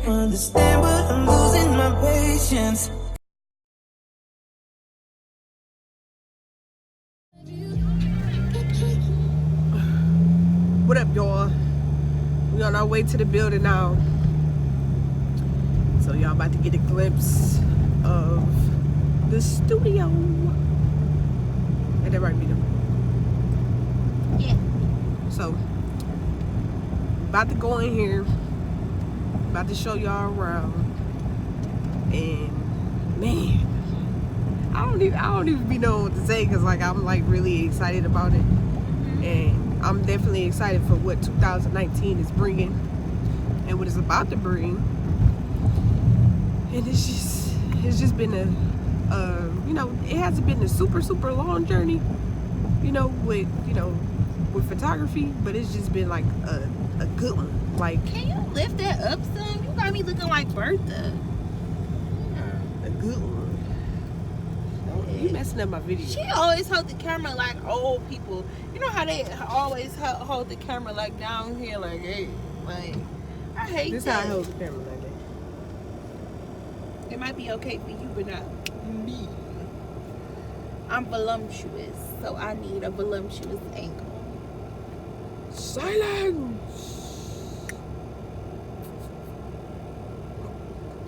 Understand, but I'm losing my patience. What up, y'all? We on our way to the building now. So y'all about to get a glimpse of the studio. And that right, Vito? Yeah. So, about to go in here. About to show y'all around. And man, I don't even be knowing what to say, because like I'm like really excited about it. And I'm definitely excited for what 2019 is bringing and what it's about to bring. And it's just been a you know, it hasn't been a super long journey, you know, with photography, but it's just been like a good one. Like, can you lift that up some? You got me looking like Bertha. A good one. You messing up my video. She always hold the camera like old people. You know how they always hold the camera like down here, like, hey, like, I hate this that. How I hold the camera like that. It might be okay for you, but not me. I'm voluptuous, so I need a voluptuous angle. Silence.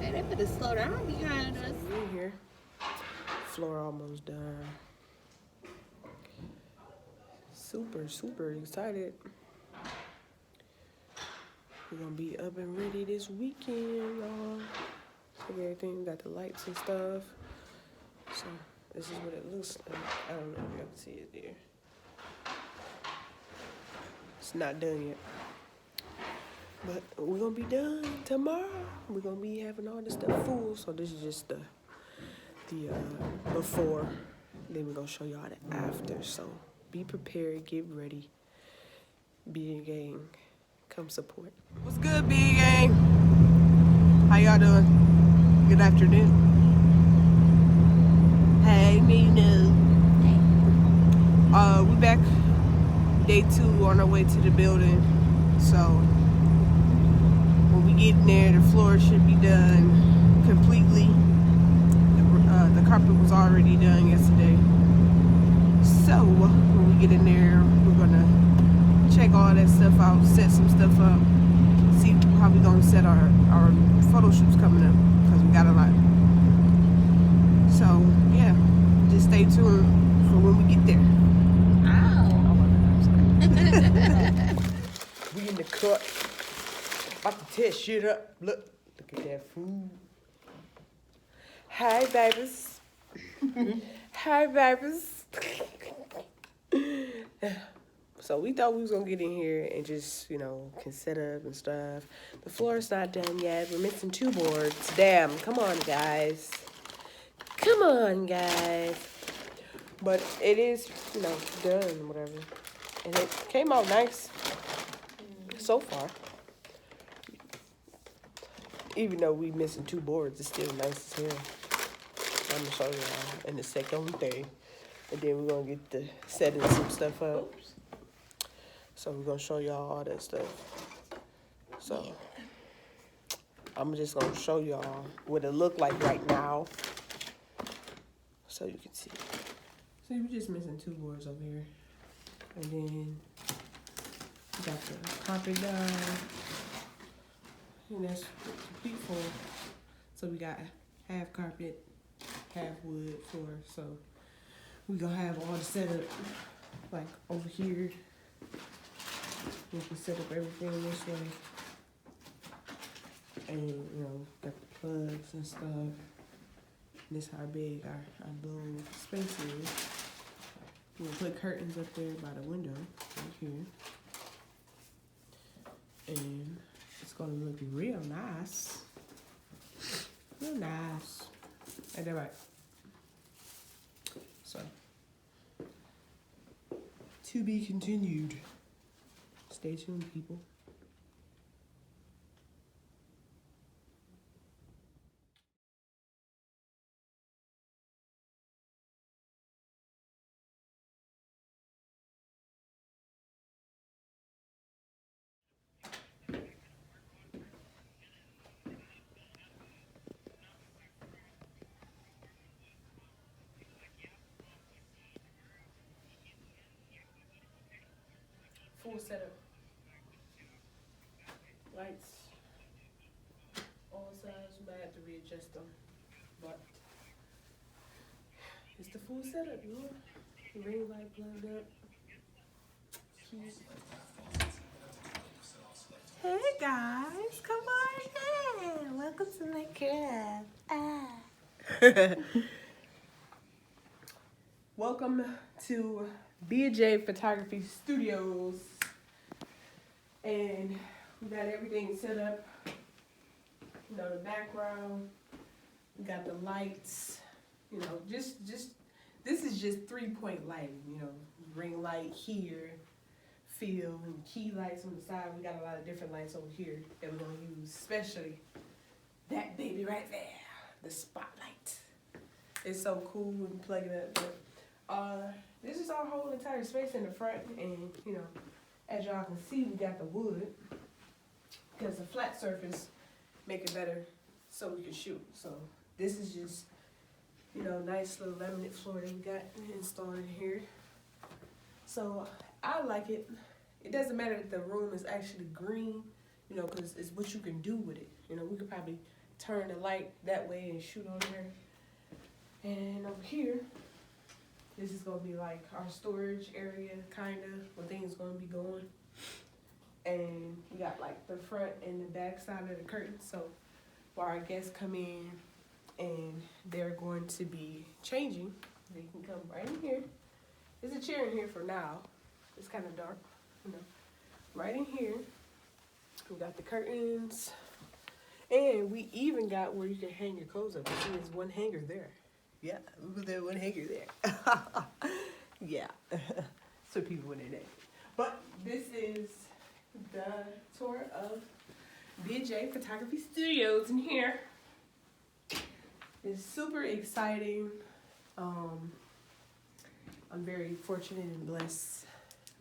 Hey, they better slow down behind us. We're in here. Floor almost done. Super excited. We're gonna be up and ready this weekend, y'all. So everything got the lights and stuff. So this is what it looks like. I don't know if y'all can see it there. It's not done yet. But we're gonna be done tomorrow. We're gonna be having all this stuff full. So this is just the before. Then we're gonna show y'all the after. So be prepared, get ready. BeaJjai Gang, come support. What's good, BeaJjai Gang? How y'all doing? Good afternoon. Hey, Nina. We back day 2 on our way to the building. So when we get in there, the floor should be done completely. The carpet was already done yesterday. So when we get in there, we're gonna check all that stuff out, set some stuff up, see how we gonna set our photo shoots coming up, because we got a lot. So yeah, just stay tuned for when we get there. We in the cut, about to tear shit up. Look at that food. Hi, babies. Hi, babies. So we thought we was gonna get in here and just, you know, can set up and stuff. The floor is not done yet. We're missing 2 boards. Damn, come on, guys. Come on, guys. But it is, you know, done, whatever. And it came out nice so far. Even though we missing 2 boards, it's still nice as hell. I'm gonna show y'all in the second thing. And then we're gonna get the setting some stuff up. Oops. So we're gonna show y'all all that stuff. So I'm just gonna show y'all what it look like right now, so you can see. See, we're just missing 2 boards over here, and then we got the carpet done, and that's complete floor. So we got half carpet, half wood floor. So we gonna have all the setup like over here. We can set up everything this way. And, you know, got the plugs and stuff. And this how big our little space is. We'll put curtains up there by the window, right here. And it's gonna look real nice. Real nice. Ain't that right? So, to be continued. Stay tuned, people. Full setup. Lights. All sides. You might have to readjust them. But it's the full setup, you know? Ring light plugged up. Keys. Hey guys, come on in. Welcome to my crib. Welcome to BeaJjai Photography Studios. And we got everything set up. You know, the background. We got the lights. You know, just this is just 3-point lighting. You know, ring light here, field, and key lights on the side. We got a lot of different lights over here that we're gonna use, especially that baby right there, the spotlight. It's so cool when you plug it up. But, this is our whole entire space in the front, and you know, as y'all can see, we got the wood because the flat surface make it better so we can shoot. So this is just, you know, nice little laminate flooring we got installed in here. So I like it. It doesn't matter if the room is actually green, you know, because it's what you can do with it. You know, we could probably turn the light that way and shoot on there. And over here, this is gonna be like our storage area, kinda, where things gonna be going. And we got like the front and the back side of the curtain. So while our guests come in and they're going to be changing, they can come right in here. There's a chair in here for now. It's kind of dark, you know. Right in here, we got the curtains. And we even got where you can hang your clothes up. You see there's one hanger there. Yeah, there's one hanger there. Yeah, so people when they're naked. But this is the tour of BeaJjai Photography Studios in here. It's super exciting. I'm very fortunate and blessed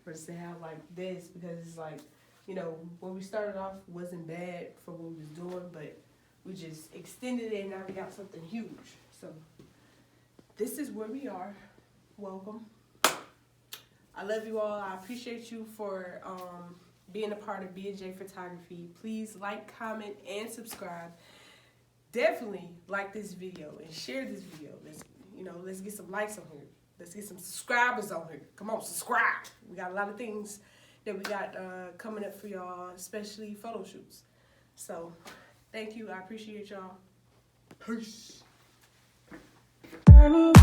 for us to have like this, because it's like, you know, when we started off wasn't bad for what we was doing, but we just extended it and now we got something huge. So this is where we are. Welcome. I love you all. I appreciate you for being a part of BeaJjai Photography. Please like, comment, and subscribe. Definitely like this video and share this video. Let's get some likes on here. Let's get some subscribers on here. Come on, subscribe. We got a lot of things that we got coming up for y'all, especially photo shoots. So, thank you. I appreciate y'all. Peace. I need